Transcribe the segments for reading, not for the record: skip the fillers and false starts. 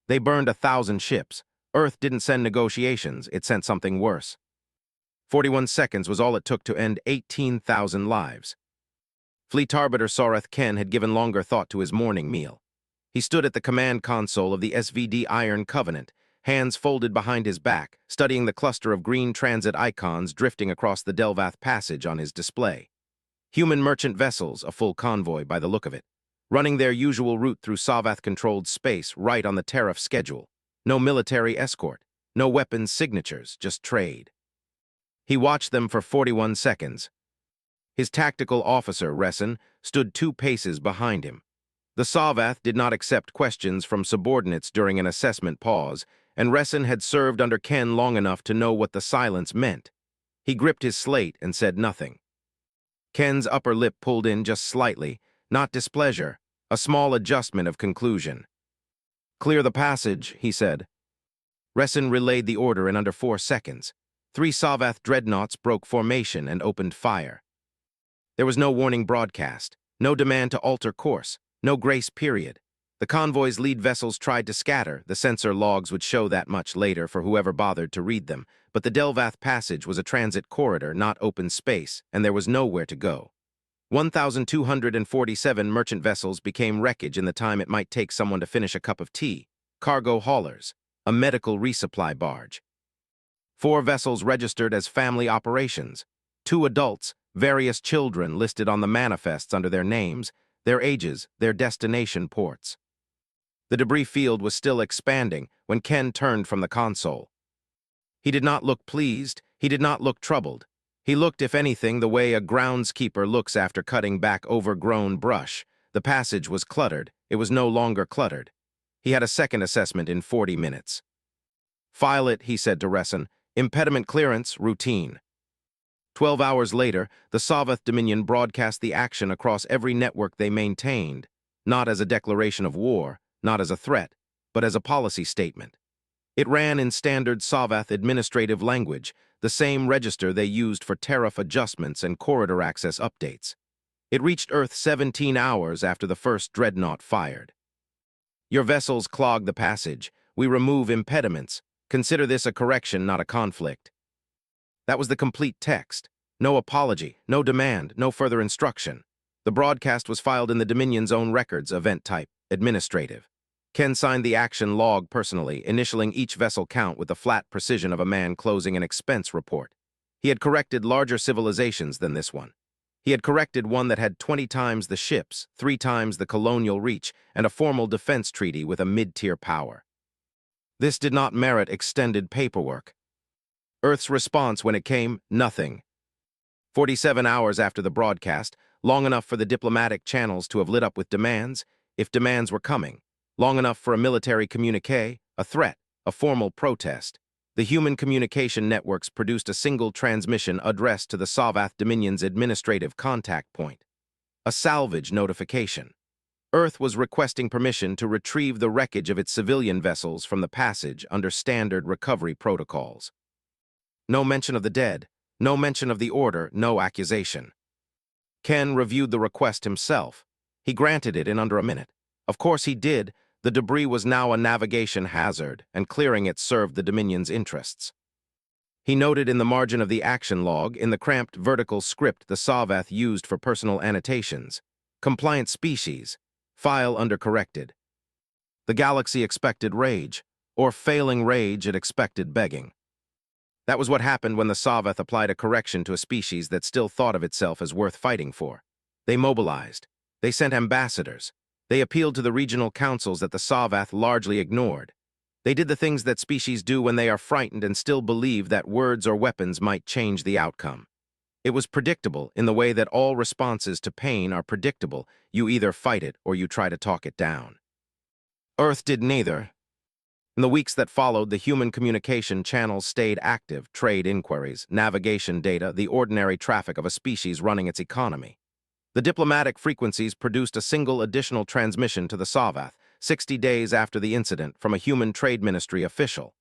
They burned 1,000 ships. Earth didn't send negotiations, it sent something worse. 41 seconds was all it took to end 18,000 lives. Fleet Arbiter Soreth Ken had given longer thought to his morning meal. He stood at the command console of the SVD Iron Covenant, hands folded behind his back, studying the cluster of green transit icons drifting across the Delvath Passage on his display. Human merchant vessels, a full convoy by the look of it, running their usual route through Savath-controlled space right on the tariff schedule. No military escort, no weapons signatures, just trade. He watched them for 41 seconds. His tactical officer, Resson, stood 2 paces behind him. The Savath did not accept questions from subordinates during an assessment pause, and Resson had served under Ken long enough to know what the silence meant. He gripped his slate and said nothing. Ken's upper lip pulled in just slightly, not displeasure, a small adjustment of conclusion. "Clear the passage," he said. Resson relayed the order in under 4 seconds. 3 Savath dreadnoughts broke formation and opened fire. There was no warning broadcast, no demand to alter course, no grace period. The convoy's lead vessels tried to scatter. The sensor logs would show that much later for whoever bothered to read them, but the Delvath Passage was a transit corridor, not open space, and there was nowhere to go. 1,247 merchant vessels became wreckage in the time it might take someone to finish a cup of tea, cargo haulers, a medical resupply barge. 4 vessels registered as family operations, 2 adults, various children listed on the manifests under their names, their ages, their destination ports. The debris field was still expanding when Ken turned from the console. He did not look pleased, he did not look troubled. He looked, if anything, the way a groundskeeper looks after cutting back overgrown brush. The passage was cluttered, it was no longer cluttered. He had a second assessment in 40 minutes. "File it," he said to Resson. "Impediment clearance, routine." 12 hours later, the Savath Dominion broadcast the action across every network they maintained, not as a declaration of war, not as a threat, but as a policy statement. It ran in standard Savath administrative language, the same register they used for tariff adjustments and corridor access updates. It reached Earth 17 hours after the first dreadnought fired. "Your vessels clog the passage. We remove impediments. Consider this a correction, not a conflict." That was the complete text. No apology, no demand, no further instruction. The broadcast was filed in the Dominion's own records, event type, administrative. Ken signed the action log personally, initialing each vessel count with the flat precision of a man closing an expense report. He had corrected larger civilizations than this one. He had corrected one that had 20 times the ships, 3 times the colonial reach, and a formal defense treaty with a mid-tier power. This did not merit extended paperwork. Earth's response when it came, nothing. 47 hours after the broadcast, long enough for the diplomatic channels to have lit up with demands, if demands were coming, long enough for a military communique, a threat, a formal protest. The human communication networks produced a single transmission addressed to the Savath Dominion's administrative contact point. A salvage notification. Earth was requesting permission to retrieve the wreckage of its civilian vessels from the passage under standard recovery protocols. No mention of the dead, no mention of the order, no accusation. Ken reviewed the request himself. He granted it in under a minute. Of course he did. The debris was now a navigation hazard, and clearing it served the Dominion's interests. He noted in the margin of the action log, in the cramped vertical script the Savath used for personal annotations, "Compliant species, file undercorrected." The galaxy expected rage, or failing rage it expected begging. That was what happened when the Savath applied a correction to a species that still thought of itself as worth fighting for. They mobilized. They sent ambassadors. They appealed to the regional councils that the Savath largely ignored. They did the things that species do when they are frightened and still believe that words or weapons might change the outcome. It was predictable in the way that all responses to pain are predictable. You either fight it or you try to talk it down. Earth did neither. In the weeks that followed, the human communication channels stayed active, trade inquiries, navigation data, the ordinary traffic of a species running its economy. The diplomatic frequencies produced a single additional transmission to the Savath, 60 days after the incident, from a human trade ministry official.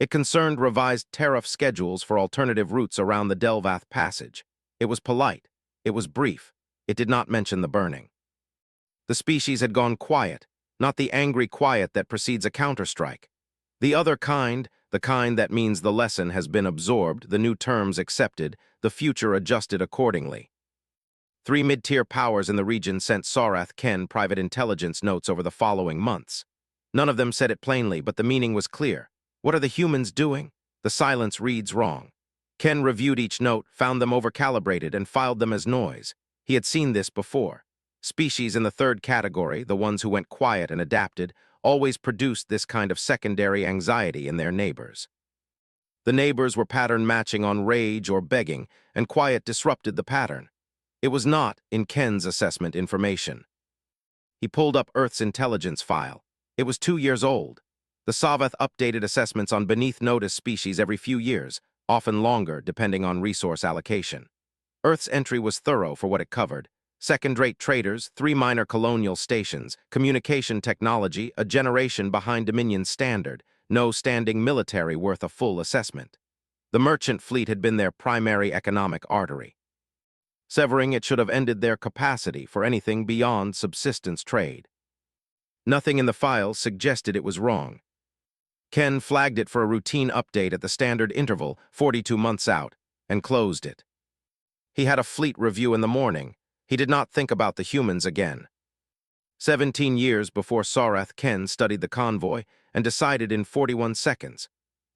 It concerned revised tariff schedules for alternative routes around the Delvath Passage. It was polite. It was brief. It did not mention the burning. The species had gone quiet, not the angry quiet that precedes a counterstrike. The other kind, the kind that means the lesson has been absorbed, the new terms accepted, the future adjusted accordingly. 3 mid-tier powers in the region sent Sarath Ken private intelligence notes over the following months. None of them said it plainly, but the meaning was clear. What are the humans doing? The silence reads wrong. Ken reviewed each note, found them overcalibrated, and filed them as noise. He had seen this before. Species in the third category, the ones who went quiet and adapted, always produced this kind of secondary anxiety in their neighbors. The neighbors were pattern matching on rage or begging, and quiet disrupted the pattern. It was not, in Ken's assessment, information. He pulled up Earth's intelligence file. It was 2 years old. The Savath updated assessments on beneath-notice species every few years, often longer depending on resource allocation. Earth's entry was thorough for what it covered. Second-rate traders, 3 minor colonial stations, communication technology, a generation behind Dominion's standard, no standing military worth a full assessment. The merchant fleet had been their primary economic artery. Severing it should have ended their capacity for anything beyond subsistence trade. Nothing in the file suggested it was wrong. Ken flagged it for a routine update at the standard interval, 42 months out, and closed it. He had a fleet review in the morning. He did not think about the humans again. 17 years before Sarath Ken studied the convoy and decided in 41 seconds.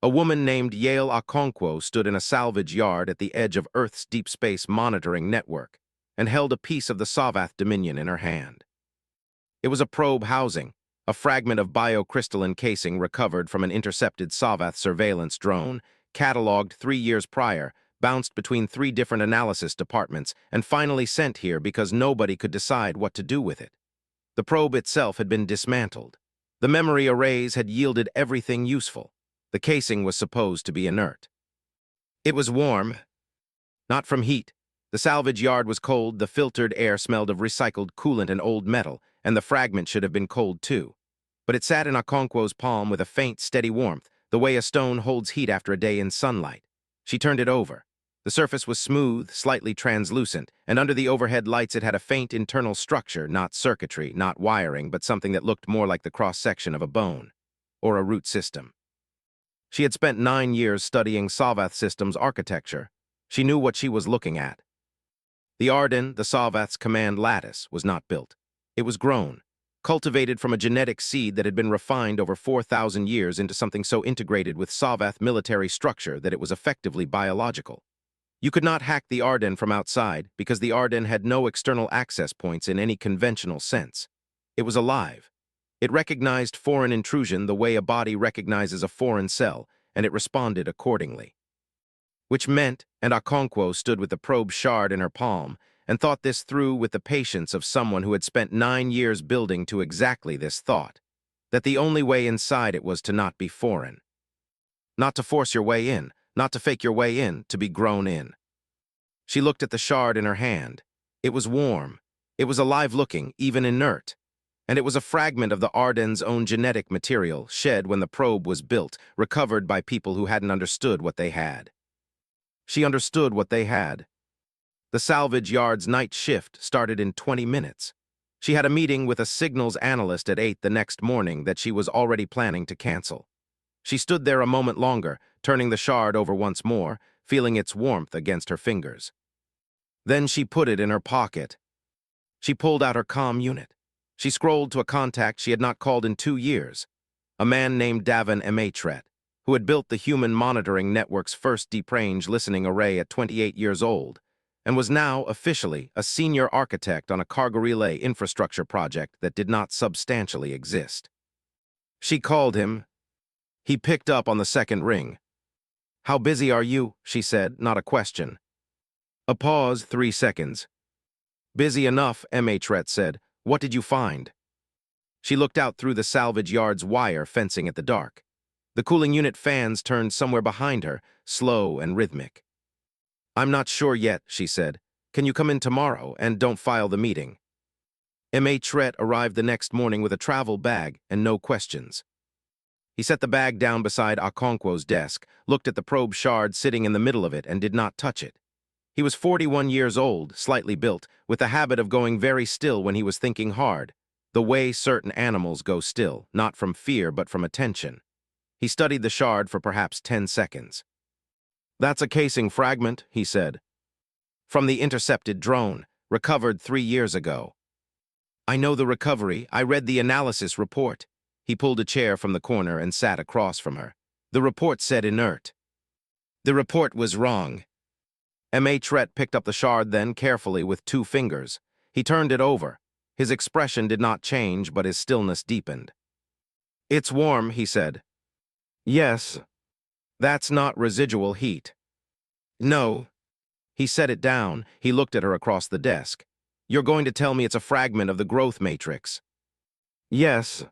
A woman named Yale Okonkwo stood in a salvage yard at the edge of Earth's deep space monitoring network and held a piece of the Savath Dominion in her hand. It was a probe housing, a fragment of biocrystalline casing recovered from an intercepted Savath surveillance drone, catalogued 3 years prior, bounced between 3 different analysis departments, and finally sent here because nobody could decide what to do with it. The probe itself had been dismantled. The memory arrays had yielded everything useful. The casing was supposed to be inert. It was warm, not from heat. The salvage yard was cold, the filtered air smelled of recycled coolant and old metal, and the fragment should have been cold too. But it sat in Okonkwo's palm with a faint, steady warmth, the way a stone holds heat after a day in sunlight. She turned it over. The surface was smooth, slightly translucent, and under the overhead lights it had a faint internal structure, not circuitry, not wiring, but something that looked more like the cross-section of a bone, or a root system. She had spent 9 years studying Savath systems architecture. She knew what she was looking at. The Arden, the Savath's command lattice, was not built. It was grown, cultivated from a genetic seed that had been refined over 4,000 years into something so integrated with Savath military structure that it was effectively biological. You could not hack the Arden from outside because the Arden had no external access points in any conventional sense. It was alive. It recognized foreign intrusion the way a body recognizes a foreign cell, and it responded accordingly. Which meant, and Okonkwo stood with the probe shard in her palm, and thought this through with the patience of someone who had spent 9 years building to exactly this thought, that the only way inside it was to not be foreign. Not to force your way in, not to fake your way in, to be grown in. She looked at the shard in her hand. It was warm. It was alive-looking, even inert. And it was a fragment of the Arden's own genetic material, shed when the probe was built, recovered by people who hadn't understood what they had. She understood what they had. The salvage yard's night shift started in 20 minutes. She had a meeting with a signals analyst at 8 the next morning that she was already planning to cancel. She stood there a moment longer, turning the shard over once more, feeling its warmth against her fingers. Then she put it in her pocket. She pulled out her comm unit. She scrolled to a contact she had not called in 2 years, a man named Davin Ematret, who had built the human monitoring network's first deep range listening array at 28 years old, and was now, officially, a senior architect on a cargo relay infrastructure project that did not substantially exist. She called him. He picked up on the second ring. "How busy are you?" she said, not a question. A pause, 3 seconds. "Busy enough," Ematret said. "What did you find?" She looked out through the salvage yard's wire fencing at the dark. The cooling unit fans turned somewhere behind her, slow and rhythmic. "I'm not sure yet," she said. "Can you come in tomorrow, and don't file the meeting?" Ematret arrived the next morning with a travel bag and no questions. He set the bag down beside Okonkwo's desk, looked at the probe shard sitting in the middle of it, and did not touch it. He was 41 years old, slightly built, with the habit of going very still when he was thinking hard. the way certain animals go still, not from fear but from attention. He studied the shard for perhaps 10 seconds. "That's a casing fragment," he said. "From the intercepted drone, recovered 3 years ago." "I know the recovery. I read the analysis report." He pulled a chair from the corner and sat across from her. "The report said inert." "The report was wrong." M.A. Tret picked up the shard then carefully with 2 fingers. He turned it over. His expression did not change, but his stillness deepened. "It's warm," he said. "Yes. That's not residual heat." "No." He set it down. He looked at her across the desk. "You're going to tell me it's a fragment of the growth matrix?" "Yes."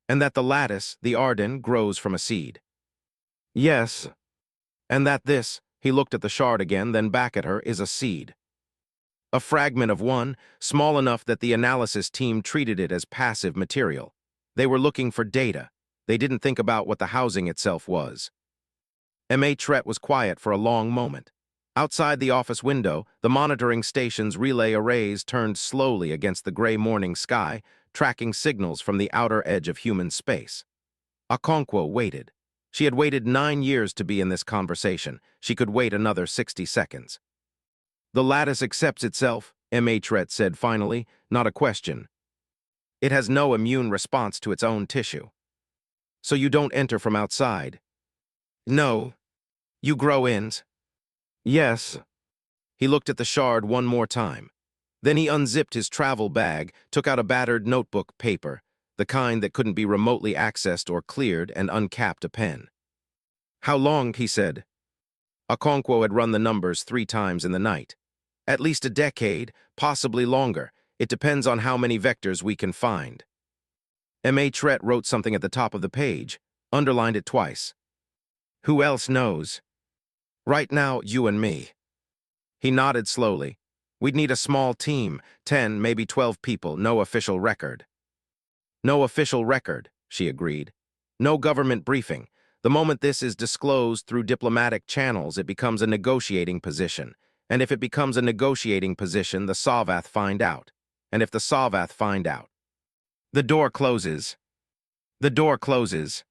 "And that the lattice, the Arden, grows from a seed?" "Yes." "And that this," he looked at the shard again, then back at her, "is a seed?" "A fragment of one, small enough that the analysis team treated it as passive material. They were looking for data. They didn't think about what the housing itself was." M.A. Tret was quiet for a long moment. Outside the office window, the monitoring station's relay arrays turned slowly against the gray morning sky, tracking signals from the outer edge of human space. Okonkwo waited. She had waited 9 years to be in this conversation. She could wait another 60 seconds. "The lattice accepts itself," M.A. Tret said finally, not a question. "It has no immune response to its own tissue." "So you don't enter from outside?" "No." "You grow in?" "Yes." He looked at the shard one more time. Then he unzipped his travel bag, took out a battered notebook paper, the kind that couldn't be remotely accessed or cleared, and uncapped a pen. "How long?" he said. Okonkwo had run the numbers 3 times in the night. "At least a decade, possibly longer. It depends on how many vectors we can find." M.A. Tret wrote something at the top of the page, underlined it twice. "Who else knows?" "Right now, you and me." He nodded slowly. "We'd need a small team, 10, maybe 12 people, no official record." "No official record," she agreed. "No government briefing. The moment this is disclosed through diplomatic channels, it becomes a negotiating position. And if it becomes a negotiating position, the Savath find out. And if the Savath find out, the door closes." "The door closes."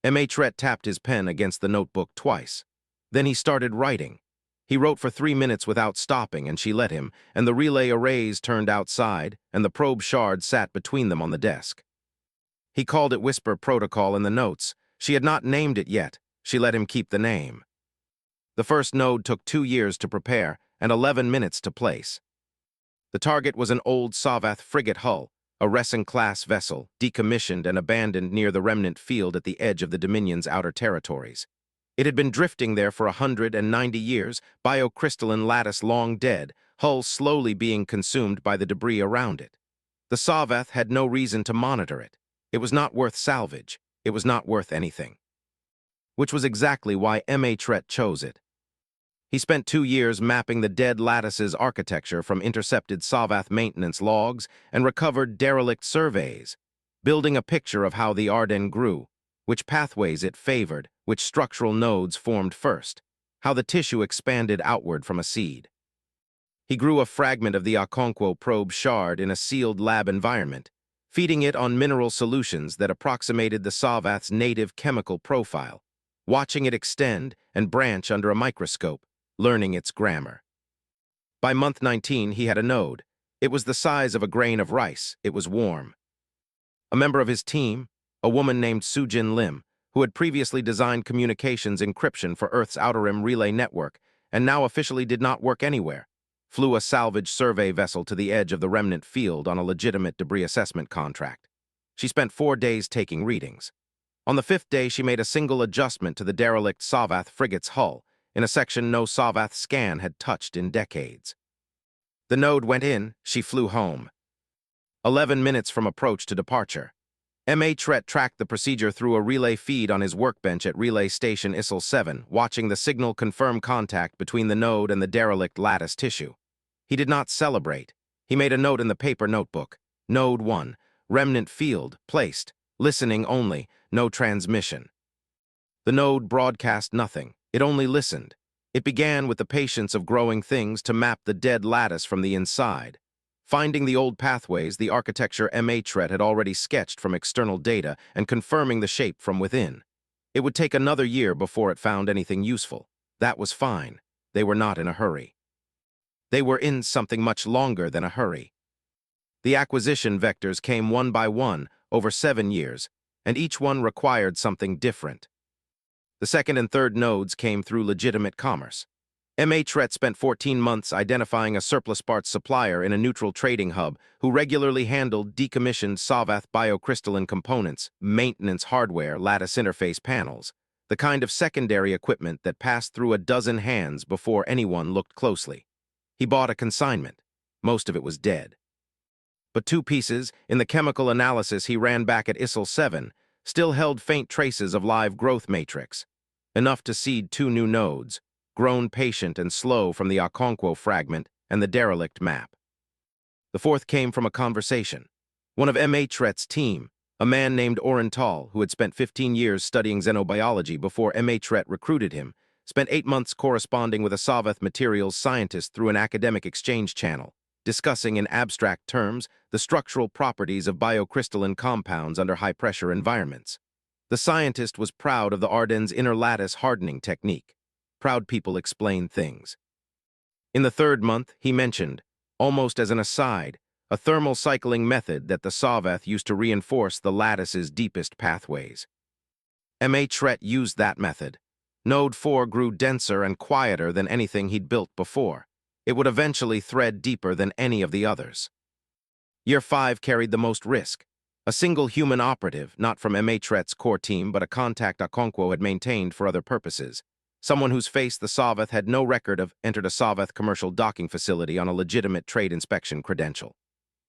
M.A. Tret tapped his pen against the notebook twice. Then he started writing. He wrote for 3 minutes without stopping, and she let him, and the relay arrays turned outside, and the probe shard sat between them on the desk. He called it Whisper Protocol in the notes. She had not named it yet. She let him keep the name. The first node took 2 years to prepare and 11 minutes to place. The target was an old Savath frigate hull, a Resen-class vessel, decommissioned and abandoned near the remnant field at the edge of the Dominion's outer territories. It had been drifting there for 190 years, biocrystalline lattice long dead, hull slowly being consumed by the debris around it. The Savath had no reason to monitor it. It was not worth salvage. It was not worth anything. Which was exactly why M.A. Tret chose it. He spent 2 years mapping the dead lattice's architecture from intercepted Savath maintenance logs and recovered derelict surveys, building a picture of how the Arden grew, which pathways it favored, which structural nodes formed first, how the tissue expanded outward from a seed. He grew a fragment of the Okonkwo probe shard in a sealed lab environment, feeding it on mineral solutions that approximated the Savath's native chemical profile, watching it extend and branch under a microscope, learning its grammar. By month 19, he had a node. It was the size of a grain of rice. It was warm. A member of his team, a woman named Sujin Lim, who had previously designed communications encryption for Earth's Outer Rim relay network and now officially did not work anywhere, flew a salvage survey vessel to the edge of the remnant field on a legitimate debris assessment contract. She spent 4 days taking readings. On the 5th day, she made a single adjustment to the derelict Savath frigate's hull, in a section no Savath scan had touched in decades. The node went in, she flew home. 11 minutes from approach to departure. M.A. Tret tracked the procedure through a relay feed on his workbench at Relay Station ISIL 7, watching the signal confirm contact between the node and the derelict lattice tissue. He did not celebrate. He made a note in the paper notebook. Node 1, remnant field, placed, listening only, no transmission. The node broadcast nothing. It only listened. It began with the patience of growing things to map the dead lattice from the inside. Finding the old pathways, the architecture MHRET had already sketched from external data and confirming the shape from within. It would take another year before it found anything useful. That was fine. They were not in a hurry. They were in something much longer than a hurry. The acquisition vectors came one by one over 7 years, and each one required something different. The second and third nodes came through legitimate commerce. MHRET spent 14 months identifying a surplus parts supplier in a neutral trading hub who regularly handled decommissioned SciFi biocrystalline components, maintenance hardware, lattice interface panels, the kind of secondary equipment that passed through a dozen hands before anyone looked closely. He bought a consignment. Most of it was dead. But 2 pieces, in the chemical analysis he ran back at ISIL-7, still held faint traces of live growth matrix, enough to seed 2 new nodes, grown patient and slow from the Okonkwo fragment and the derelict map. The fourth came from a conversation. One of MHRET's team, a man named Oriental, who had spent 15 years studying xenobiology before MHRET recruited him, spent 8 months corresponding with a SciFi materials scientist through an academic exchange channel, discussing in abstract terms the structural properties of biocrystalline compounds under high-pressure environments. The scientist was proud of the Ardennes inner lattice hardening technique. Proud people explain things. In the 3rd month, he mentioned, almost as an aside, a thermal cycling method that the SciFi used to reinforce the lattice's deepest pathways. MHRET used that method. Node 4 grew denser and quieter than anything he'd built before. It would eventually thread deeper than any of the others. Year 5 carried the most risk. A single human operative, not from MHRET's core team but a contact Okonkwo had maintained for other purposes. Someone whose face the SciFi had no record of entered a SciFi commercial docking facility on a legitimate trade inspection credential.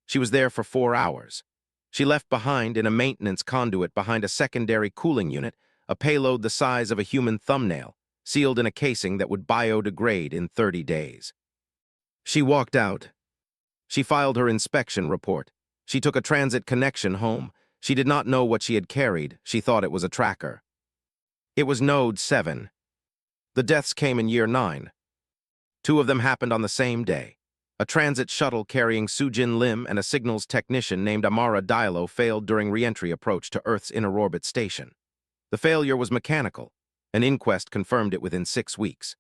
She was there for 4 hours. She left behind in a maintenance conduit behind a secondary cooling unit a payload the size of a human thumbnail, sealed in a casing that would biodegrade in 30 days. She walked out. She filed her inspection report. She took a transit connection home. She did not know what she had carried. She thought it was a tracker. It was Node 7. The deaths came in year 9. 2 of them happened on the same day. A transit shuttle carrying Sujin Lim and a signals technician named Amara Diallo failed during re-entry approach to Earth's inner orbit station. The failure was mechanical. An inquest confirmed it within 6 weeks.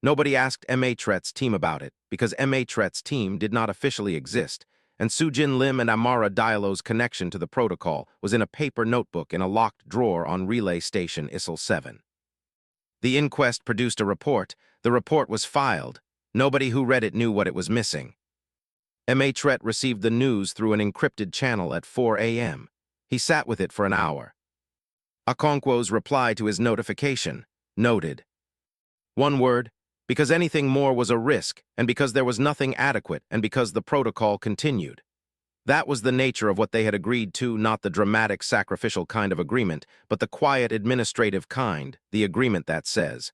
Nobody asked MHRET's team about it because MHRET's team did not officially exist, and Sujin Lim and Amara Diallo's connection to the protocol was in a paper notebook in a locked drawer on relay station ISIL-7. The inquest produced a report. The report was filed. Nobody who read it knew what it was missing. MHRET received the news through an encrypted channel at 4 a.m. He sat with it for an hour. Okonkwo's reply to his notification, noted. 1 word, because anything more was a risk, and because there was nothing adequate, and because the protocol continued. That was the nature of what they had agreed to, not the dramatic, sacrificial kind of agreement, but the quiet, administrative kind, the agreement that says,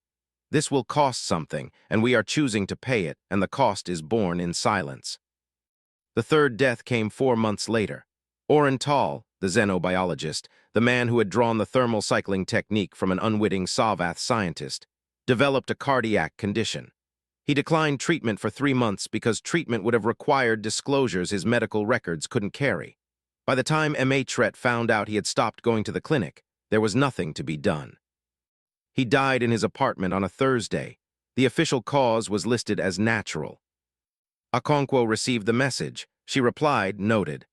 this will cost something, and we are choosing to pay it, and the cost is borne in silence. The 3rd death came 4 months later. Oriental, the xenobiologist, the man who had drawn the thermal cycling technique from an unwitting SciFi scientist, developed a cardiac condition. He declined treatment for 3 months because treatment would have required disclosures his medical records couldn't carry. By the time MHRET found out he had stopped going to the clinic, there was nothing to be done. He died in his apartment on a Thursday. The official cause was listed as natural. Okonkwo received the message. She replied, noted.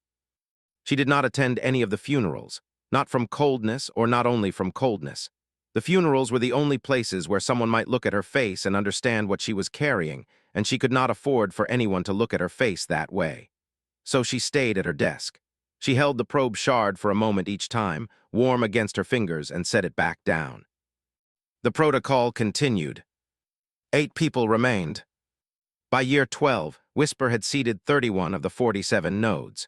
She did not attend any of the funerals, not from coldness or not only from coldness. The funerals were the only places where someone might look at her face and understand what she was carrying, and she could not afford for anyone to look at her face that way. So she stayed at her desk. She held the probe shard for a moment each time, warm against her fingers, and set it back down. The protocol continued. 8 people remained. By year 12, Whisper had seeded 31 of the 47 nodes.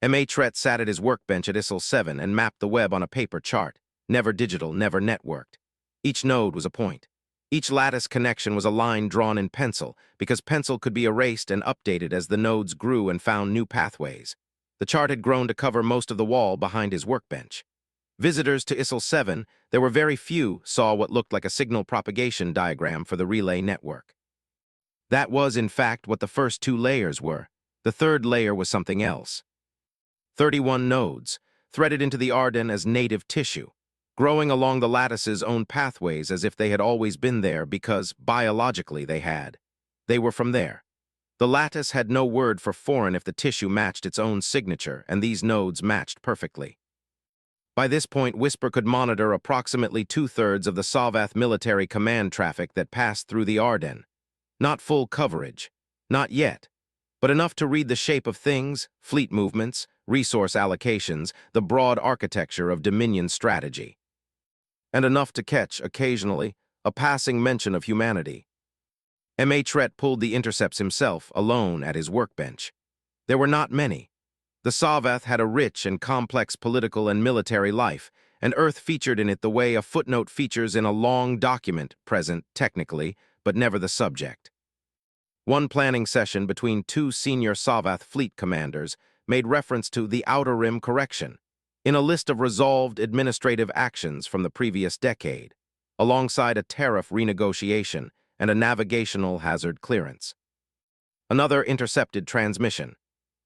MHRET sat at his workbench at ISIL-7 and mapped the web on a paper chart. Never digital, never networked. Each node was a point. Each lattice connection was a line drawn in pencil, because pencil could be erased and updated as the nodes grew and found new pathways. The chart had grown to cover most of the wall behind his workbench. Visitors to ISIL-7, there were very few, saw what looked like a signal propagation diagram for the relay network. That was, in fact, what the first 2 layers were. The third layer was something else. 31 nodes, threaded into the Ardennes as native tissue, growing along the lattice's own pathways as if they had always been there because, biologically, they had. They were from there. The lattice had no word for foreign if the tissue matched its own signature, and these nodes matched perfectly. By this point, Whisper could monitor approximately two-thirds of the Savath military command traffic that passed through the Ardennes. Not full coverage. Not yet. But enough to read the shape of things, fleet movements, resource allocations, the broad architecture of Dominion strategy. And enough to catch, occasionally, a passing mention of humanity. Matrette pulled the intercepts himself, alone, at his workbench. There were not many. The Savath had a rich and complex political and military life, and Earth featured in it the way a footnote features in a long document, present, technically, but never the subject. One planning session between two senior Savath fleet commanders made reference to the Outer Rim correction, in a list of resolved administrative actions from the previous decade, alongside a tariff renegotiation and a navigational hazard clearance. Another intercepted transmission,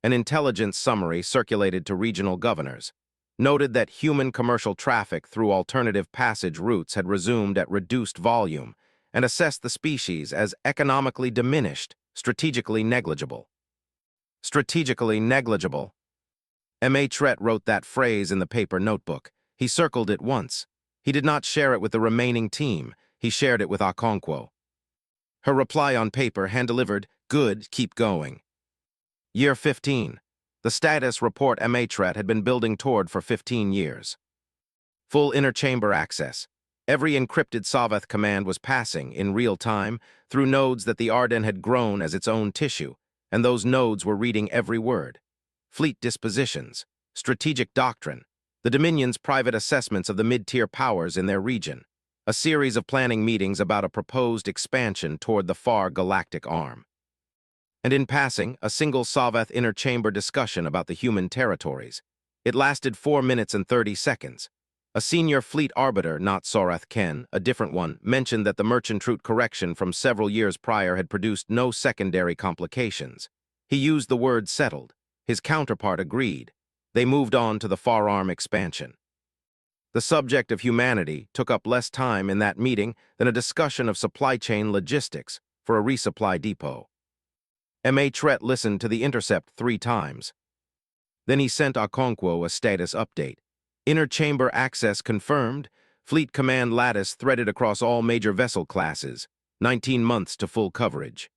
an intelligence summary circulated to regional governors, noted that human commercial traffic through alternative passage routes had resumed at reduced volume and assessed the species as economically diminished, strategically negligible. Strategically negligible. Matrette wrote that phrase in the paper notebook. He circled it once. He did not share it with the remaining team. He shared it with Okonkwo. Her reply on paper, hand-delivered, "Good, keep going." Year 15. The status report Matrette had been building toward for 15 years. Full inner chamber access. Every encrypted Savath command was passing, in real time, through nodes that the Ardennes had grown as its own tissue, and those nodes were reading every word. Fleet dispositions, strategic doctrine, the Dominion's private assessments of the mid-tier powers in their region, a series of planning meetings about a proposed expansion toward the far galactic arm. And in passing, a single Savath inner chamber discussion about the human territories. It lasted 4 minutes and 30 seconds. A senior fleet arbiter, not Sorath Ken, a different one, mentioned that the merchant route correction from several years prior had produced no secondary complications. He used the word settled. His counterpart agreed. They moved on to the far arm expansion. The subject of humanity took up less time in that meeting than a discussion of supply chain logistics for a resupply depot. Matrette listened to the intercept 3 times. Then he sent Okonkwo a status update. Inner chamber access confirmed. Fleet command lattice threaded across all major vessel classes. 19 months to full coverage.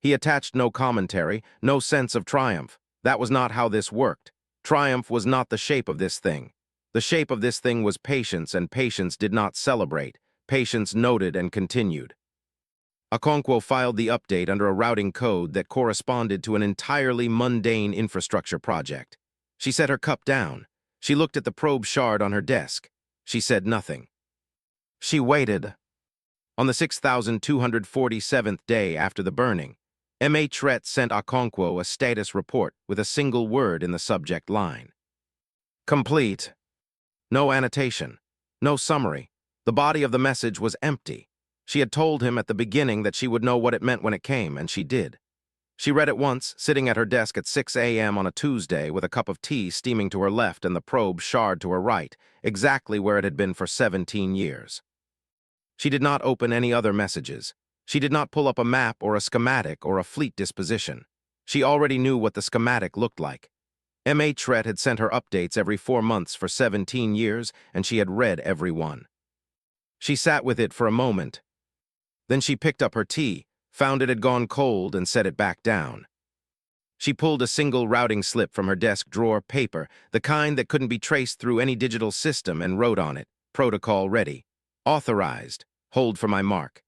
He attached no commentary, no sense of triumph. That was not how this worked. Triumph was not the shape of this thing. The shape of this thing was patience, and patience did not celebrate. Patience noted and continued. Okonkwo filed the update under a routing code that corresponded to an entirely mundane infrastructure project. She set her cup down. She looked at the probe shard on her desk. She said nothing. She waited. On the 6,247th day after the burning, Matrette sent Okonkwo a status report with a single word in the subject line. Complete. No annotation. No summary. The body of the message was empty. She had told him at the beginning that she would know what it meant when it came, and she did. She read it once, sitting at her desk at 6 a.m. on a Tuesday with a cup of tea steaming to her left and the probe shard to her right, exactly where it had been for 17 years. She did not open any other messages. She did not pull up a map or a schematic or a fleet disposition. She already knew what the schematic looked like. Matrette had sent her updates every 4 months for 17 years, and she had read every one. She sat with it for a moment. Then she picked up her tea, found it had gone cold, and set it back down. She pulled a single routing slip from her desk drawer, paper, the kind that couldn't be traced through any digital system, and wrote on it, "Protocol ready. Authorized. Hold for my mark."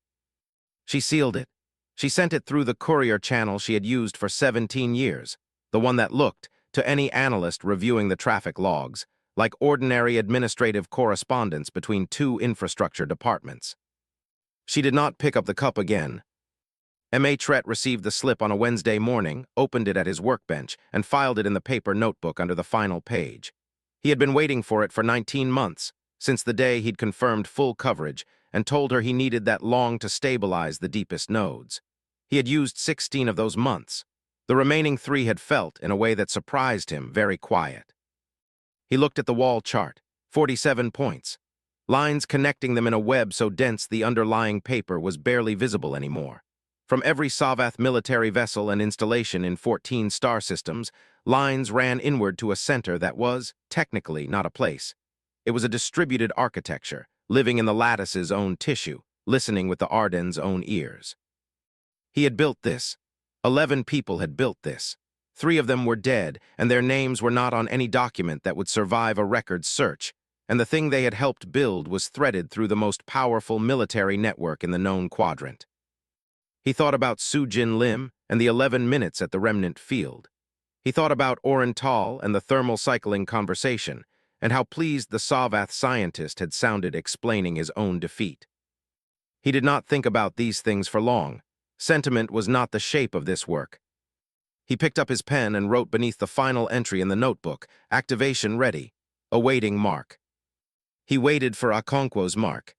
She sealed it. She sent it through the courier channel she had used for 17 years, the one that looked, to any analyst reviewing the traffic logs, like ordinary administrative correspondence between 2 infrastructure departments. She did not pick up the cup again. Matrette received the slip on a Wednesday morning, opened it at his workbench, and filed it in the paper notebook under the final page. He had been waiting for it for 19 months, since the day he'd confirmed full coverage, and told her he needed that long to stabilize the deepest nodes. He had used 16 of those months. The remaining three had felt, in a way that surprised him, very quiet. He looked at the wall chart. 47 points. Lines connecting them in a web so dense the underlying paper was barely visible anymore. From every Savath military vessel and installation in 14 star systems, lines ran inward to a center that was, technically, not a place. It was a distributed architecture, living in the lattice's own tissue, listening with the Ardenne's own ears. He had built this. 11 people had built this. 3 of them were dead, and their names were not on any document that would survive a record search, and the thing they had helped build was threaded through the most powerful military network in the known quadrant. He thought about Su Jin Lim and the 11 minutes at the remnant field. He thought about Orenthal and the thermal cycling conversation, and how pleased the Savath scientist had sounded explaining his own defeat. He did not think about these things for long. Sentiment was not the shape of this work. He picked up his pen and wrote beneath the final entry in the notebook, "Activation ready, awaiting mark." He waited for Okonkwo's mark.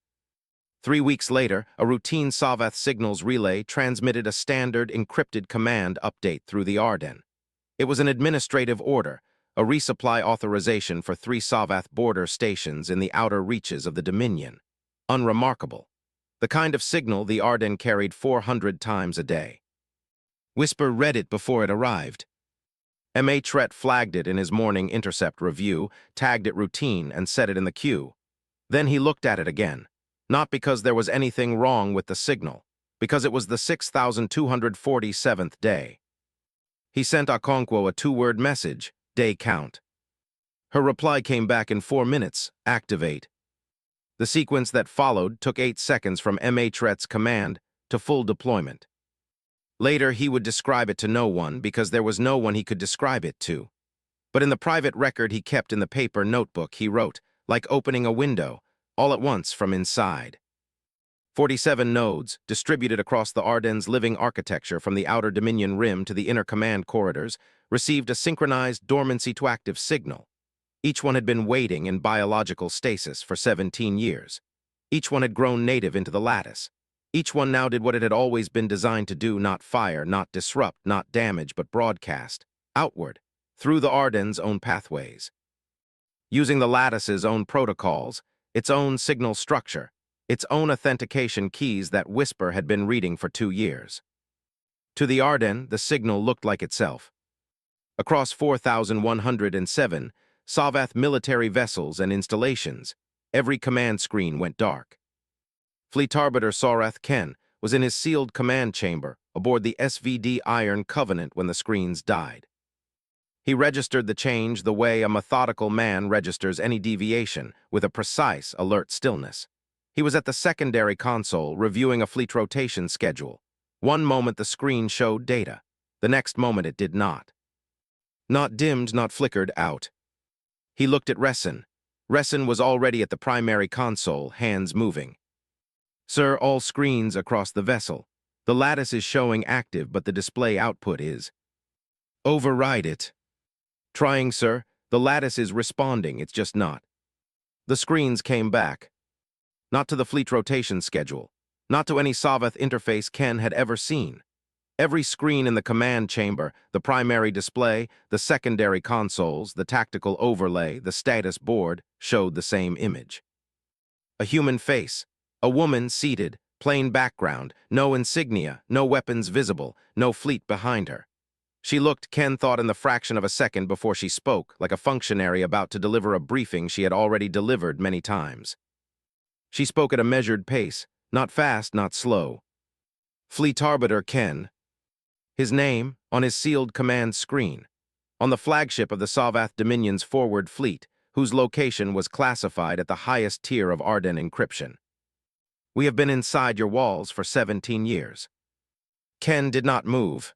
3 weeks later, a routine Savath signals relay transmitted a standard encrypted command update through the Ardenne. It was an administrative order, a resupply authorization for 3 Savath border stations in the outer reaches of the Dominion. Unremarkable. The kind of signal the Ardenne carried 400 times a day. Whisper read it before it arrived. M.A. Tret flagged it in his morning intercept review, tagged it routine, and set it in the queue. Then he looked at it again, not because there was anything wrong with the signal, because it was the 6,247th day. He sent Okonkwo a 2-word message, day count. Her reply came back in 4 minutes, activate. The sequence that followed took 8 seconds from M.A. Tret's command to full deployment. Later, he would describe it to no one because there was no one he could describe it to. But in the private record he kept in the paper notebook, he wrote, like opening a window, all at once from inside. 47 nodes, distributed across the Ardenne's living architecture from the outer Dominion rim to the inner command corridors, received a synchronized dormancy-to-active signal. Each one had been waiting in biological stasis for 17 years. Each one had grown native into the lattice. Each one now did what it had always been designed to do, not fire, not disrupt, not damage, but broadcast, outward, through the Ardenne's own pathways. Using the lattice's own protocols, its own signal structure, its own authentication keys that Whisper had been reading for 2 years. To the Ardenne, the signal looked like itself. Across 4,107 Savath military vessels and installations, every command screen went dark. Fleet Arbiter Sorath Ken was in his sealed command chamber aboard the SVD Iron Covenant when the screens died. He registered the change the way a methodical man registers any deviation, with a precise, alert stillness. He was at the secondary console reviewing a fleet rotation schedule. One moment the screen showed data. The next moment it did not. Not dimmed, not flickered, out. He looked at Resin. Resin was already at the primary console, hands moving. Sir, all screens across the vessel. The lattice is showing active, but the display output is. Override it. Trying, sir. The lattice is responding, it's just not. The screens came back. Not to the fleet rotation schedule. Not to any Savath interface Ken had ever seen. Every screen in the command chamber, the primary display, the secondary consoles, the tactical overlay, the status board, showed the same image. A human face. A woman seated, plain background, no insignia, no weapons visible, no fleet behind her. She looked, Ken thought, in the fraction of a second before she spoke, like a functionary about to deliver a briefing she had already delivered many times. She spoke at a measured pace, not fast, not slow. Fleet Arbiter Ken. His name, on his sealed command screen. On the flagship of the Savath Dominion's forward fleet, whose location was classified at the highest tier of Ardenne encryption. We have been inside your walls for 17 years. Ken did not move.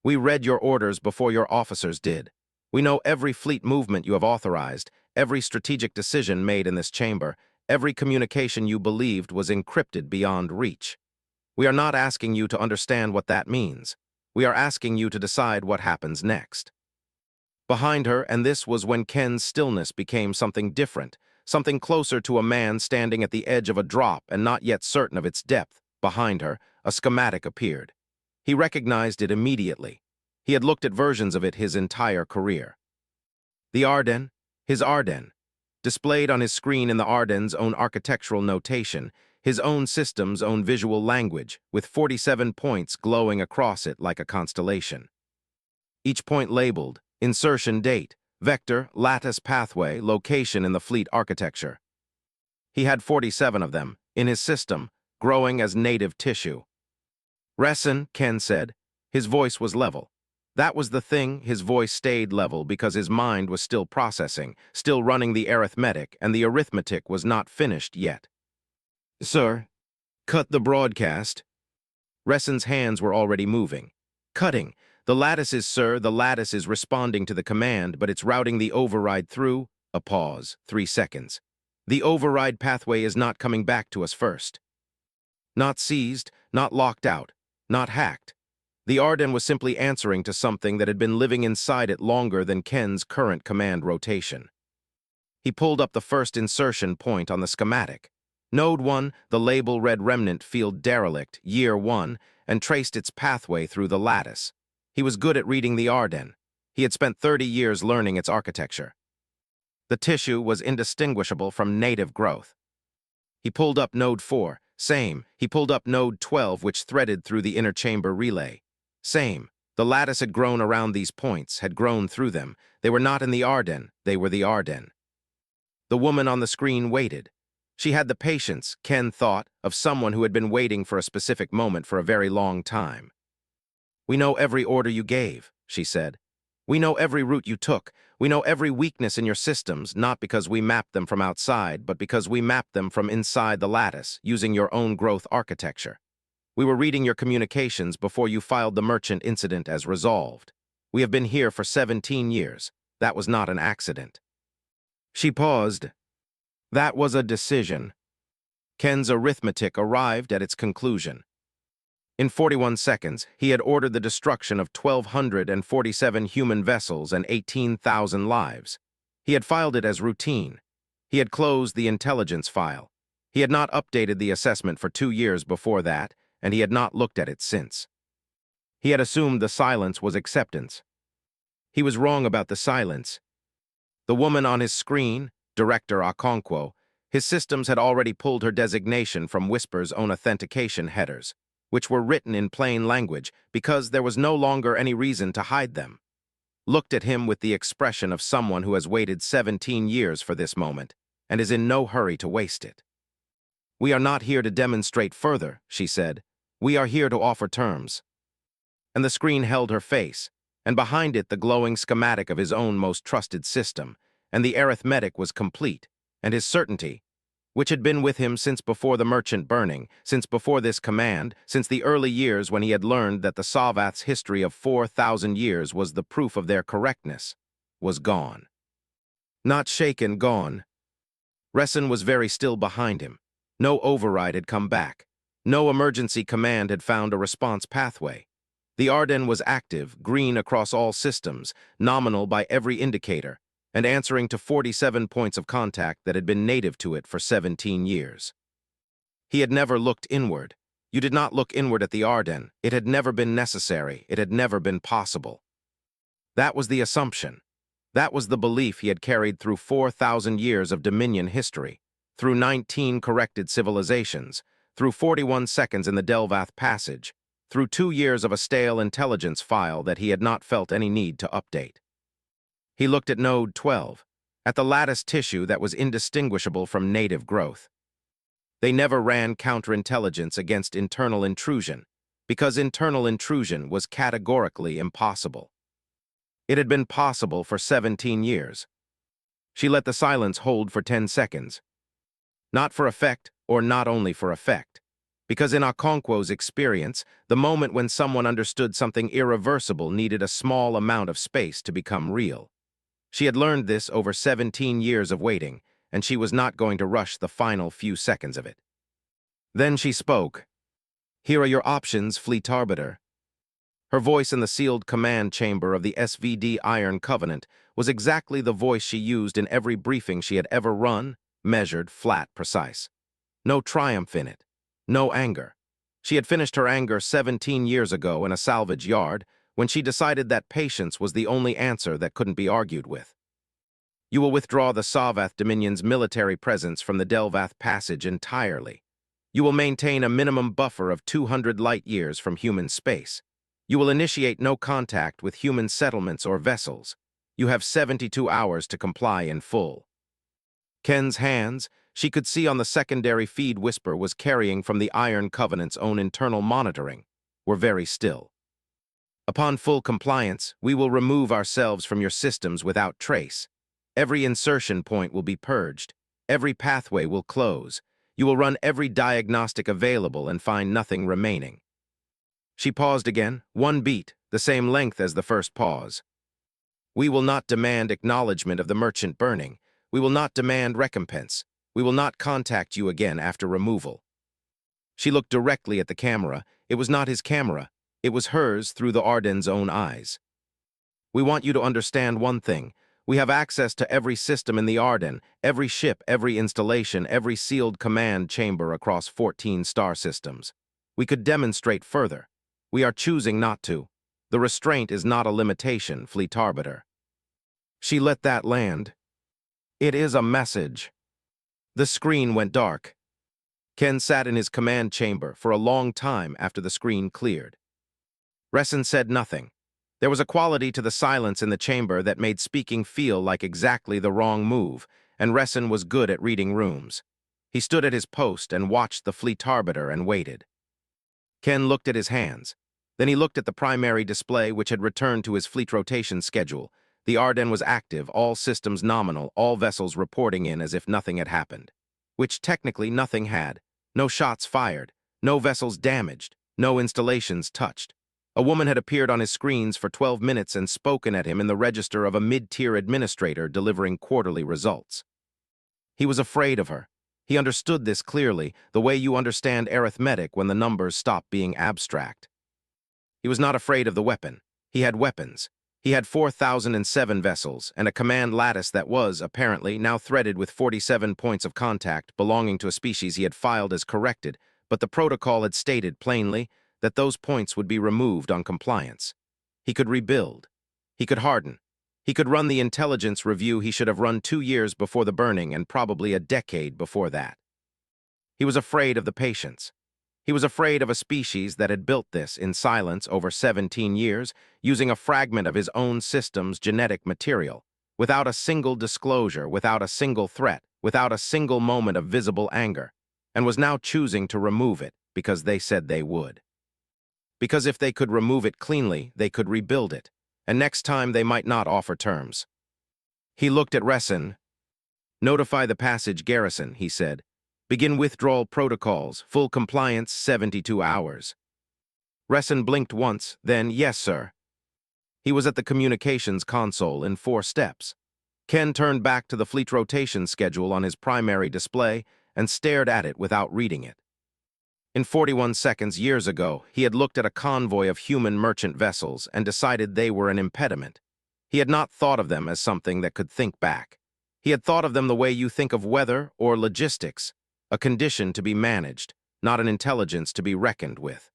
We read your orders before your officers did. We know every fleet movement you have authorized, every strategic decision made in this chamber, every communication you believed was encrypted beyond reach. We are not asking you to understand what that means. We are asking you to decide what happens next. Behind her, and this was when Ken's stillness became something different, something closer to a man standing at the edge of a drop and not yet certain of its depth. Behind her, a schematic appeared. He recognized it immediately. He had looked at versions of it his entire career. The Ardennes, his Ardennes, displayed on his screen in the Ardennes' own architectural notation, his own system's own visual language, with 47 points glowing across it like a constellation. Each point labeled, insertion date, vector, lattice pathway, location in the fleet architecture. He had 47 of them, in his system, growing as native tissue. Resson, Ken said. His voice was level. That was the thing, his voice stayed level because his mind was still processing, still running the arithmetic, and the arithmetic was not finished yet. Sir, cut the broadcast. Resson's hands were already moving. Cutting. The lattice is, sir, the lattice is responding to the command, but it's routing the override through. A pause, 3 seconds. The override pathway is not coming back to us first. Not seized, not locked out, not hacked. The Ardennes was simply answering to something that had been living inside it longer than Ken's current command rotation. He pulled up the first insertion point on the schematic. Node 1, the label read Remnant Field Derelict, Year 1, and traced its pathway through the lattice. He was good at reading the Ardennes. He had spent 30 years learning its architecture. The tissue was indistinguishable from native growth. He pulled up Node 4. Same. He pulled up Node 12, which threaded through the inner chamber relay. Same. The lattice had grown around these points, had grown through them. They were not in the Ardennes, they were the Ardennes. The woman on the screen waited. She had the patience, Ken thought, of someone who had been waiting for a specific moment for a very long time. We know every order you gave, she said. We know every route you took. We know every weakness in your systems, not because we mapped them from outside, but because we mapped them from inside the lattice, using your own growth architecture. We were reading your communications before you filed the merchant incident as resolved. We have been here for 17 years. That was not an accident. She paused. That was a decision. Ken's arithmetic arrived at its conclusion. In 41 seconds, he had ordered the destruction of 1,247 human vessels and 18,000 lives. He had filed it as routine. He had closed the intelligence file. He had not updated the assessment for 2 years before that, and he had not looked at it since. He had assumed the silence was acceptance. He was wrong about the silence. The woman on his screen, Director Okonkwo, his systems had already pulled her designation from Whisper's own authentication headers, which were written in plain language because there was no longer any reason to hide them. Looked at him with the expression of someone who has waited 17 years for this moment and is in no hurry to waste it. We are not here to demonstrate further, she said. We are here to offer terms. And the screen held her face, and behind it the glowing schematic of his own most trusted system, and the arithmetic was complete, and his certainty, which had been with him since before the merchant burning, since before this command, since the early years when he had learned that the Savath's history of 4,000 years was the proof of their correctness, was gone. Not shaken, gone. Resson was very still behind him. No override had come back. No emergency command had found a response pathway. The Ardennes was active, green across all systems, nominal by every indicator, and answering to 47 points of contact that had been native to it for 17 years. He had never looked inward. You did not look inward at the Ardennes. It had never been necessary. It had never been possible. That was the assumption. That was the belief he had carried through 4,000 years of Dominion history, through 19 corrected civilizations, through 41 seconds in the Delvath Passage, through 2 years of a stale intelligence file that he had not felt any need to update. He looked at Node 12, at the lattice tissue that was indistinguishable from native growth. They never ran counterintelligence against internal intrusion, because internal intrusion was categorically impossible. It had been possible for 17 years. She let the silence hold for 10 seconds. Not for effect, or not only for effect. Because in Okonkwo's experience, the moment when someone understood something irreversible needed a small amount of space to become real. She had learned this over 17 years of waiting, and she was not going to rush the final few seconds of it. Then she spoke. Here are your options, Fleet Arbiter. Her voice in the sealed command chamber of the SVD Iron Covenant was exactly the voice she used in every briefing she had ever run, measured, flat, precise. No triumph in it. No anger. She had finished her anger 17 years ago in a salvage yard, when she decided that patience was the only answer that couldn't be argued with. You will withdraw the Savath Dominion's military presence from the Delvath Passage entirely. You will maintain a minimum buffer of 200 light-years from human space. You will initiate no contact with human settlements or vessels. You have 72 hours to comply in full. Ken's hands, she could see on the secondary feed Whisper was carrying from the Iron Covenant's own internal monitoring, were very still. Upon full compliance, we will remove ourselves from your systems without trace. Every insertion point will be purged. Every pathway will close. You will run every diagnostic available and find nothing remaining. She paused again, one beat, the same length as the first pause. We will not demand acknowledgement of the merchant burning. We will not demand recompense. We will not contact you again after removal. She looked directly at the camera. It was not his camera. It was hers through the Arden's own eyes. We want you to understand one thing. We have access to every system in the Arden, every ship, every installation, every sealed command chamber across 14 star systems. We could demonstrate further. We are choosing not to. The restraint is not a limitation, Fleet Arbiter. She let that land. It is a message. The screen went dark. Ken sat in his command chamber for a long time after the screen cleared. Ressen said nothing. There was a quality to the silence in the chamber that made speaking feel like exactly the wrong move, and Ressen was good at reading rooms. He stood at his post and watched the Fleet Arbiter and waited. Ken looked at his hands. Then he looked at the primary display, which had returned to his fleet rotation schedule. The Arden was active, all systems nominal, all vessels reporting in as if nothing had happened. Which technically nothing had. No shots fired, no vessels damaged, no installations touched. A woman had appeared on his screens for 12 minutes and spoken at him in the register of a mid-tier administrator delivering quarterly results. He was afraid of her. He understood this clearly, the way you understand arithmetic when the numbers stop being abstract. He was not afraid of the weapon. He had weapons. He had 4,007 vessels and a command lattice that was, apparently, now threaded with 47 points of contact belonging to a species he had filed as corrected, but the protocol had stated plainly that those points would be removed on compliance. He could rebuild. He could harden. He could run the intelligence review he should have run 2 years before the burning and probably a decade before that. He was afraid of the patience. He was afraid of a species that had built this in silence over 17 years, using a fragment of his own system's genetic material, without a single disclosure, without a single threat, without a single moment of visible anger, and was now choosing to remove it because they said they would. Because if they could remove it cleanly, they could rebuild it, and next time they might not offer terms. He looked at Ressen. Notify the passage garrison, he said. Begin withdrawal protocols, full compliance 72 hours. Ressen blinked once, then, yes, sir. He was at the communications console in 4 steps. Ken turned back to the fleet rotation schedule on his primary display and stared at it without reading it. In 41 seconds years ago, he had looked at a convoy of human merchant vessels and decided they were an impediment. He had not thought of them as something that could think back. He had thought of them the way you think of weather or logistics, a condition to be managed, not an intelligence to be reckoned with.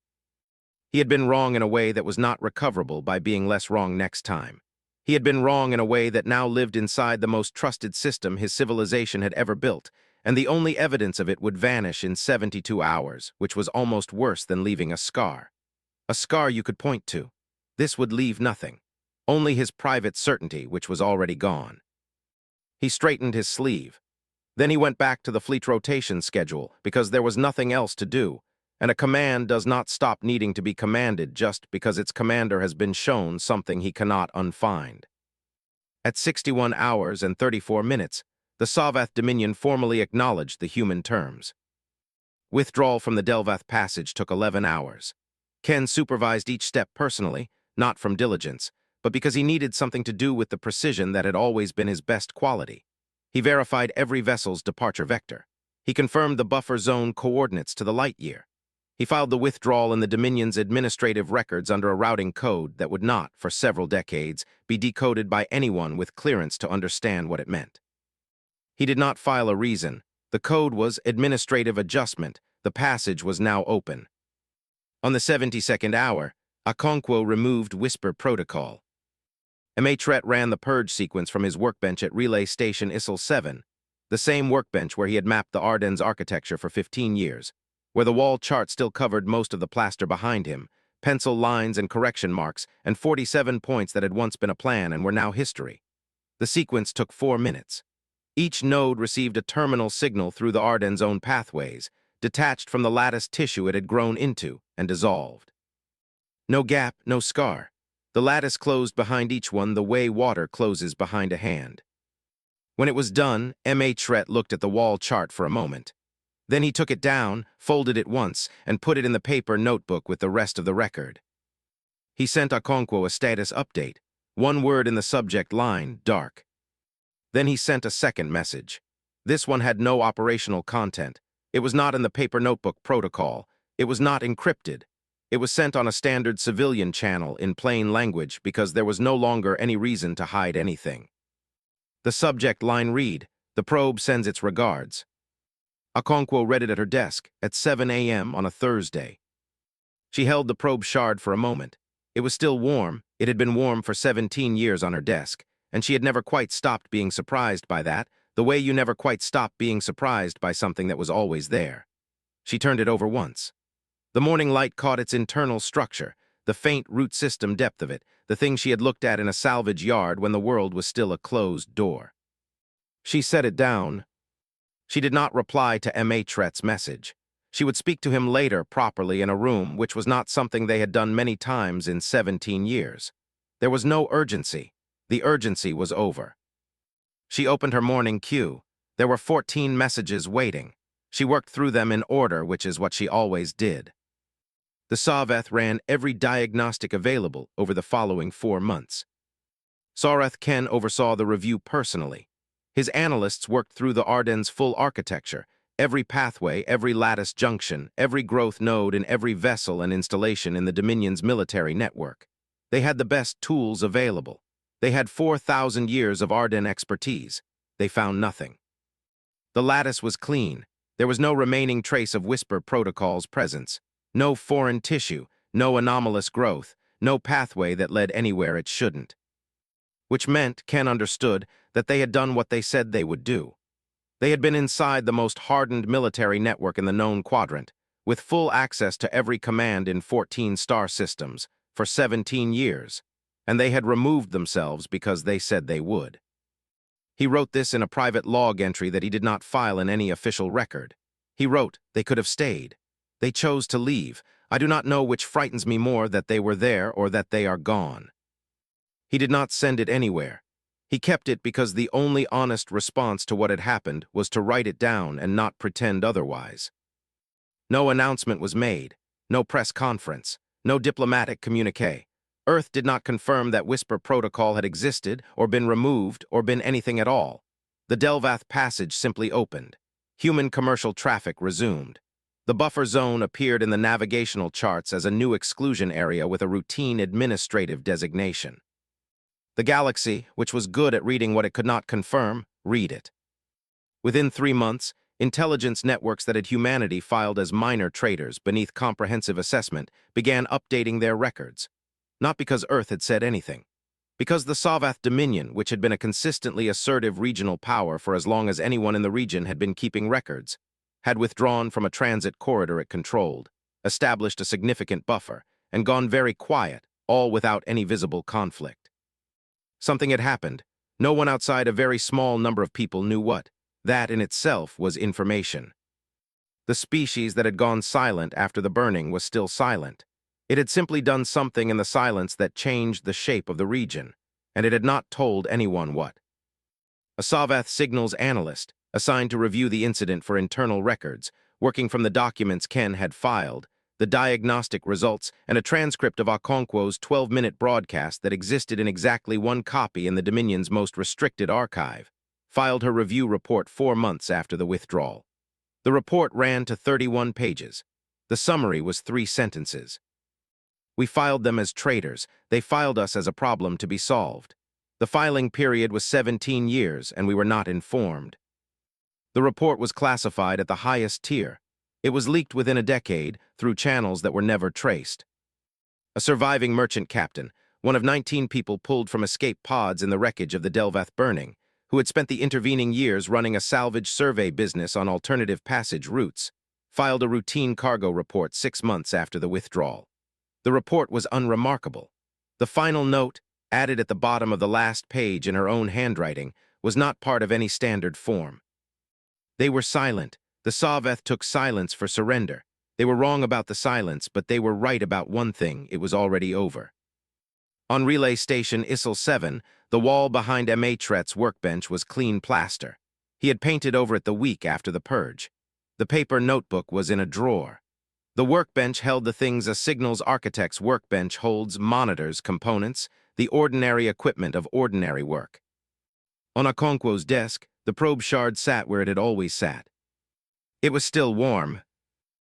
He had been wrong in a way that was not recoverable by being less wrong next time. He had been wrong in a way that now lived inside the most trusted system his civilization had ever built, and the only evidence of it would vanish in 72 hours, which was almost worse than leaving a scar. A scar you could point to. This would leave nothing. Only his private certainty, which was already gone. He straightened his sleeve. Then he went back to the fleet rotation schedule, because there was nothing else to do, and a command does not stop needing to be commanded just because its commander has been shown something he cannot unfind. At 61 hours and 34 minutes, the Savath Dominion formally acknowledged the human terms. Withdrawal from the Delvath Passage took 11 hours. Ken supervised each step personally, not from diligence, but because he needed something to do with the precision that had always been his best quality. He verified every vessel's departure vector. He confirmed the buffer zone coordinates to the light year. He filed the withdrawal in the Dominion's administrative records under a routing code that would not, for several decades, be decoded by anyone with clearance to understand what it meant. He did not file a reason. The code was administrative adjustment. The passage was now open. On the 72nd hour, Okonkwo removed Whisper Protocol. Matrette ran the purge sequence from his workbench at Relay Station ISIL 7, the same workbench where he had mapped the Ardennes architecture for 15 years, where the wall chart still covered most of the plaster behind him, pencil lines and correction marks, and 47 points that had once been a plan and were now history. The sequence took 4 minutes. Each node received a terminal signal through the Ardennes' own pathways, detached from the lattice tissue it had grown into and dissolved. No gap, no scar. The lattice closed behind each one the way water closes behind a hand. When it was done, Matrette looked at the wall chart for a moment. Then he took it down, folded it once, and put it in the paper notebook with the rest of the record. He sent Okonkwo a status update, one word in the subject line, dark. Then he sent a second message. This one had no operational content. It was not in the paper notebook protocol. It was not encrypted. It was sent on a standard civilian channel in plain language because there was no longer any reason to hide anything. The subject line read, "The probe sends its regards." Okonkwo read it at her desk at 7 a.m. on a Thursday. She held the probe shard for a moment. It was still warm. It had been warm for 17 years on her desk, and she had never quite stopped being surprised by that, the way you never quite stop being surprised by something that was always there. She turned it over once. The morning light caught its internal structure, the faint root system depth of it, the thing she had looked at in a salvage yard when the world was still a closed door. She set it down. She did not reply to Matrette's message. She would speak to him later properly in a room, which was not something they had done many times in 17 years. There was no urgency. The urgency was over. She opened her morning queue. There were 14 messages waiting. She worked through them in order, which is what she always did. The Soveth ran every diagnostic available over the following 4 months. Soreth Ken oversaw the review personally. His analysts worked through the Ardennes' full architecture, every pathway, every lattice junction, every growth node, and every vessel and installation in the Dominion's military network. They had the best tools available. They had 4,000 years of Ardennes expertise. They found nothing. The lattice was clean. There was no remaining trace of Whisper Protocol's presence. No foreign tissue, no anomalous growth, no pathway that led anywhere it shouldn't. Which meant, Ken understood, that they had done what they said they would do. They had been inside the most hardened military network in the known quadrant, with full access to every command in 14 star systems, for 17 years, and they had removed themselves because they said they would. He wrote this in a private log entry that he did not file in any official record. He wrote, "They could have stayed. They chose to leave. I do not know which frightens me more, that they were there or that they are gone." He did not send it anywhere. He kept it because the only honest response to what had happened was to write it down and not pretend otherwise. No announcement was made, no press conference, no diplomatic communique. Earth did not confirm that Whisper Protocol had existed or been removed or been anything at all. The Delvath Passage simply opened. Human commercial traffic resumed. The buffer zone appeared in the navigational charts as a new exclusion area with a routine administrative designation. The galaxy, which was good at reading what it could not confirm, read it. Within 3 months, intelligence networks that had humanity filed as minor traitors beneath comprehensive assessment began updating their records. Not because Earth had said anything. Because the Savath Dominion, which had been a consistently assertive regional power for as long as anyone in the region had been keeping records, had withdrawn from a transit corridor it controlled, established a significant buffer, and gone very quiet, all without any visible conflict. Something had happened. No one outside a very small number of people knew what. That in itself was information. The species that had gone silent after the burning was still silent. It had simply done something in the silence that changed the shape of the region, and it had not told anyone what. A Savath signals analyst, assigned to review the incident for internal records, working from the documents Ken had filed, the diagnostic results, and a transcript of Okonkwo's 12-minute broadcast that existed in exactly one copy in the Dominion's most restricted archive, filed her review report 4 months after the withdrawal. The report ran to 31 pages. The summary was 3 sentences. "We filed them as traitors. They filed us as a problem to be solved. The filing period was 17 years, and we were not informed." The report was classified at the highest tier. It was leaked within a decade through channels that were never traced. A surviving merchant captain, one of 19 people pulled from escape pods in the wreckage of the Delvath burning, who had spent the intervening years running a salvage survey business on alternative passage routes, filed a routine cargo report 6 months after the withdrawal. The report was unremarkable. The final note, added at the bottom of the last page in her own handwriting, was not part of any standard form. They were silent. The Saveth took silence for surrender. They were wrong about the silence, but they were right about one thing: it was already over. On relay station Issel 7, the wall behind Matret's workbench was clean plaster. He had painted over it the week after the purge. The paper notebook was in a drawer. The workbench held the things a signals architect's workbench holds: monitors, components, the ordinary equipment of ordinary work. On Okonkwo's desk, the probe shard sat where it had always sat. It was still warm,